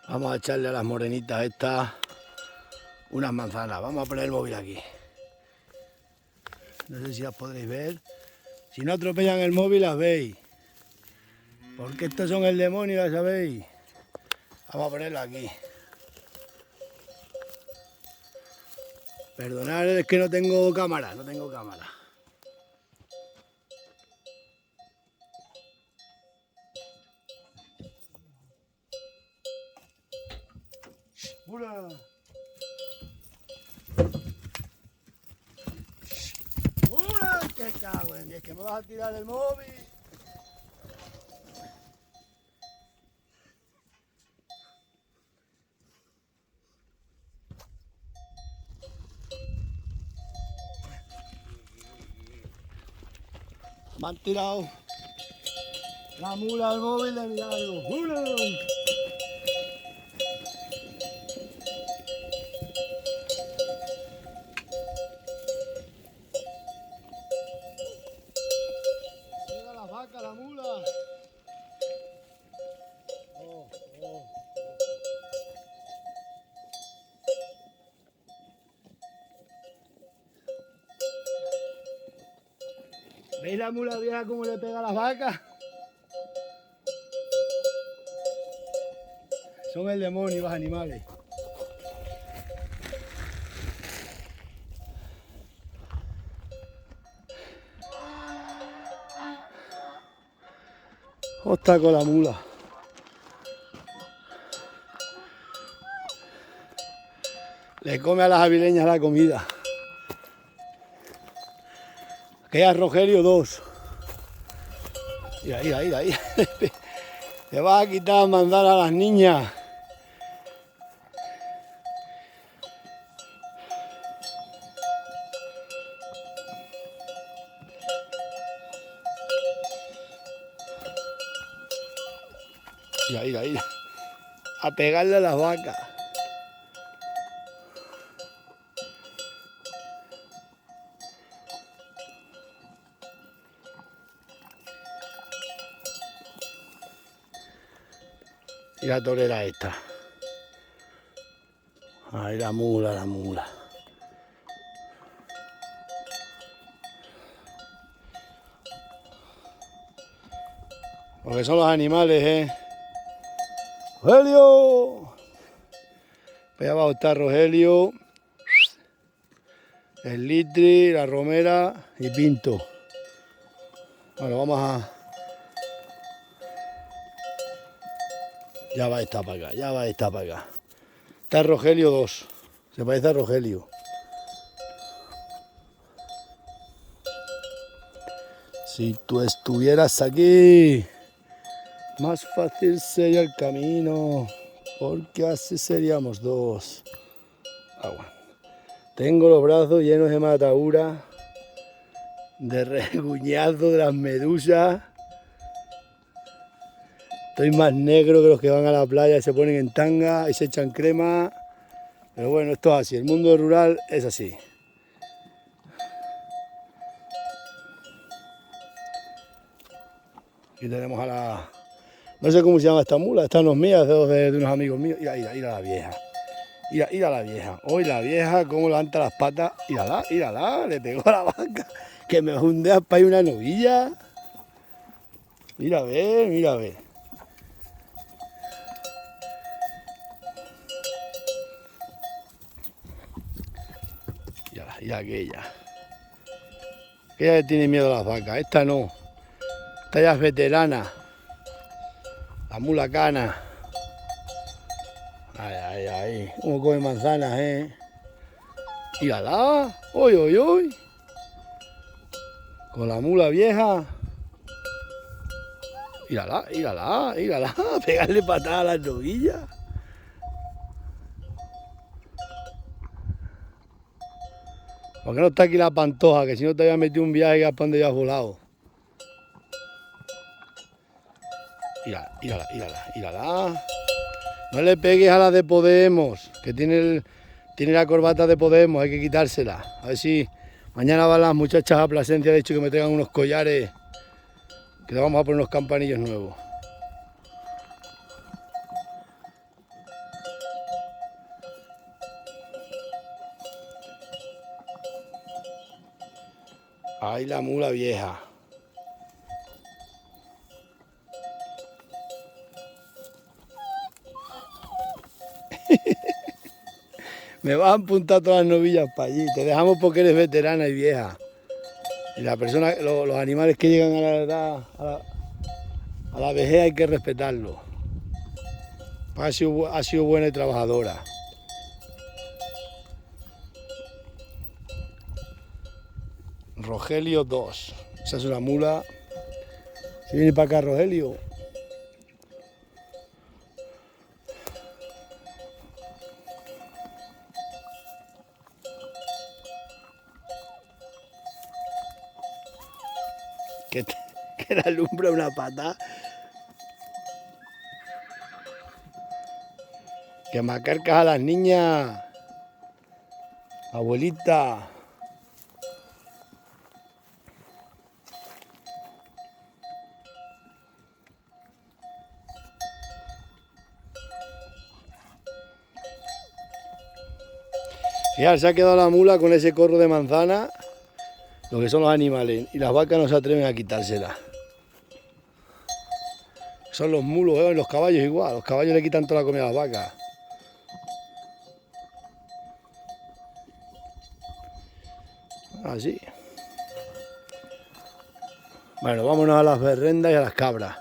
Vamos a echarle a las morenitas estas unas manzanas. Vamos a poner el móvil aquí. No sé si las podréis ver. Si no atropellan el móvil las veis. Porque estos son el demonio, ya sabéis. Vamos a ponerlo aquí. Perdonad, es que no tengo cámara, ¡Ura! ¡Ura! ¡Qué cago en 10! ¡Que me vas a tirar el móvil! Me han tirado la mula al móvil de milagro. ¡Ura! Llega la vaca, la mula. Oh, oh. ¿Veis la mula vieja cómo le pega a las vacas? Son el demonio los animales. Ostras con la mula. Le come a las avileñas la comida. Queda Rogelio 2. Mira, ahí. Te vas a quitar mandar a las niñas. Mira. A pegarle a las vacas. Y la torera esta. Ahí la mula. Porque son los animales, ¡Rogelio! Allá abajo está Rogelio, el litri, la romera y Pinto. Bueno, vamos a... Ya va esta para acá. Está Rogelio 2. Se parece a Rogelio. Si tú estuvieras aquí, más fácil sería el camino, porque así seríamos dos. Bueno. Tengo los brazos llenos de mataduras, de reguñazos de las medusas. Estoy más negro que los que van a la playa y se ponen en tanga y se echan crema. Pero bueno, esto es así, el mundo rural es así. Aquí tenemos a la... No sé cómo se llama esta mula, esta no es mía, es de unos amigos míos. Mira la vieja. Mira la vieja. Hoy la vieja, cómo levanta las patas. Mírala, le pegó a la vaca. Que me hunde para ir una novilla. Mira a ver. Mira aquella. Aquella le tiene miedo a las vacas, esta no. Esta ya es veterana. La mula cana. Ahí. Como come manzanas, Mírala. Uy. Con la mula vieja. Mírala. Pegarle patada a las novillas. ¿Por qué no está aquí la Pantoja? Que si no te había metido un viaje que para donde habías volado. Mírala. No le pegues a la de Podemos, que tiene la corbata de Podemos, hay que quitársela. A ver si mañana van las muchachas a Plasencia, de hecho que me traigan unos collares, que le vamos a poner unos campanillos nuevos. Ahí la mula vieja. Me vas a apuntar todas las novillas para allí. Te dejamos porque eres veterana y vieja. Y la persona, los animales que llegan a la edad, a la vejez hay que respetarlos. Ha sido buena y trabajadora. Rogelio 2. Esa es una mula. Si viene para acá, Rogelio. Que le alumbra una pata. Que macarcas a las niñas. Abuelita. Fíjate, se ha quedado la mula con ese corro de manzana, lo que son los animales, y las vacas no se atreven a quitársela. Son los mulos, y los caballos igual, los caballos le quitan toda la comida a las vacas. Así. Bueno, vámonos a las berrendas y a las cabras.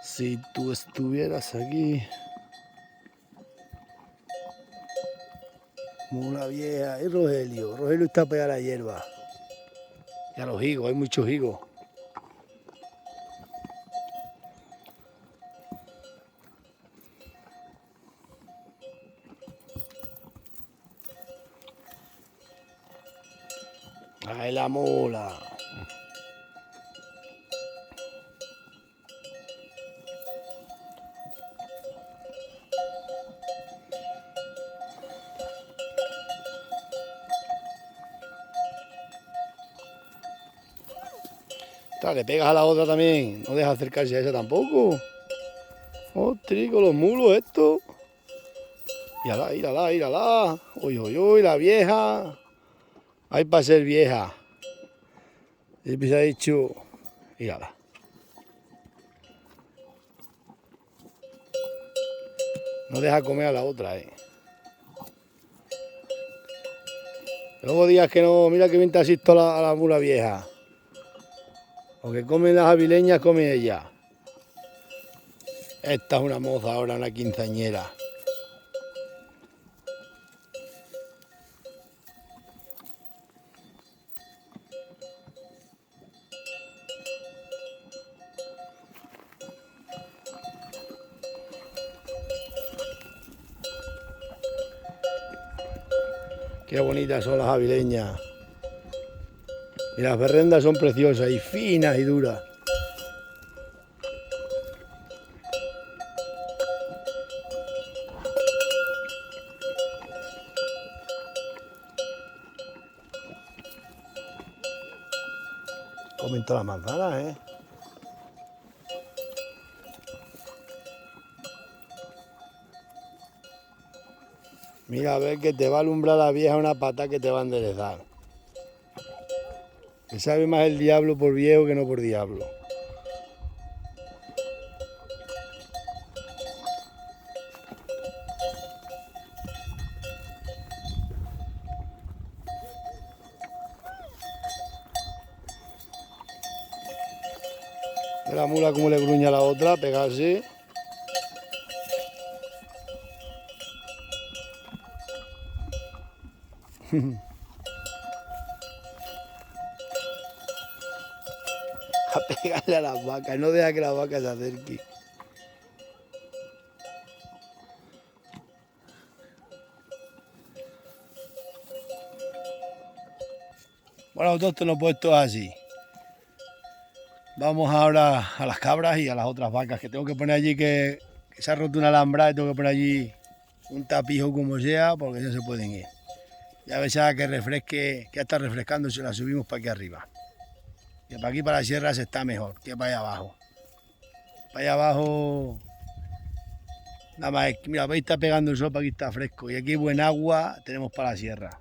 Si tú estuvieras aquí. Mula vieja. Y Rogelio. Rogelio está pegado a la hierba. Y a los higos, hay muchos higos. Ahí la mula. Le pegas a la otra también, no deja acercarse a esa tampoco. Ostras, con los mulos estos. Írala. Uy, la vieja. Hay para ser vieja. Siempre se ha dicho, írala. No deja comer a la otra, Luego digas que no, mira que bien te asisto a la mula vieja. O que comen las avileñas, come ella. Esta es una moza ahora, una quinceañera. Qué bonitas son las avileñas. Y las berrendas son preciosas y finas y duras. Comen todas las manzanas, Mira, a ver que te va a alumbrar la vieja una pata que te va a enderezar. Que sabe más el diablo por viejo que no por diablo. Ve la mula como le gruña a la otra, pegarse. A pegarle a las vacas, no deja que las vacas se acerquen. Bueno, todos estos no puestos así. Vamos ahora a las cabras y a las otras vacas, que tengo que poner allí que se ha roto una alambrada y tengo que poner allí un tapijo como sea, porque ya se pueden ir. Ya ves que refresque, que ya está refrescando, se la subimos para aquí arriba. Que para aquí, para la sierra, se está mejor que para allá abajo. Para allá abajo Nada más, mira, veis, está pegando el sol, para aquí está fresco. Y aquí hay buen agua, tenemos para la sierra.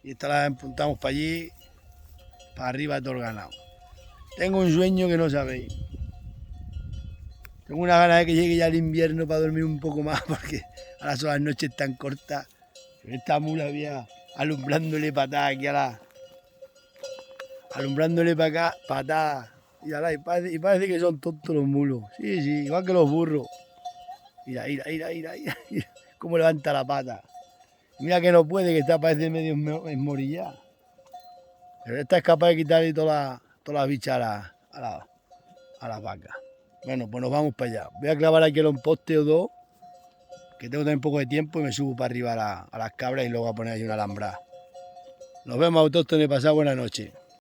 Y esta la empuntamos para allí, para arriba todo el ganado. Tengo un sueño que no sabéis. Tengo una gana de que llegue ya el invierno para dormir un poco más, porque ahora son las noches tan cortas. Esta mula había alumbrándole patadas aquí a la... Alumbrándole para acá, patadas. Y parece que son tontos los mulos. Sí, sí, igual que los burros. Mira, mira. Cómo levanta la pata. Mira que no puede, que está parece medio esmorillada. Pero esta es capaz de quitarle todas las bichas a la vaca. Bueno, pues nos vamos para allá. Voy a clavar aquí un poste o dos, que tengo también poco de tiempo, y me subo para arriba a las cabras y luego a poner ahí una alambrada. Nos vemos, autóctones, pasad buena noche.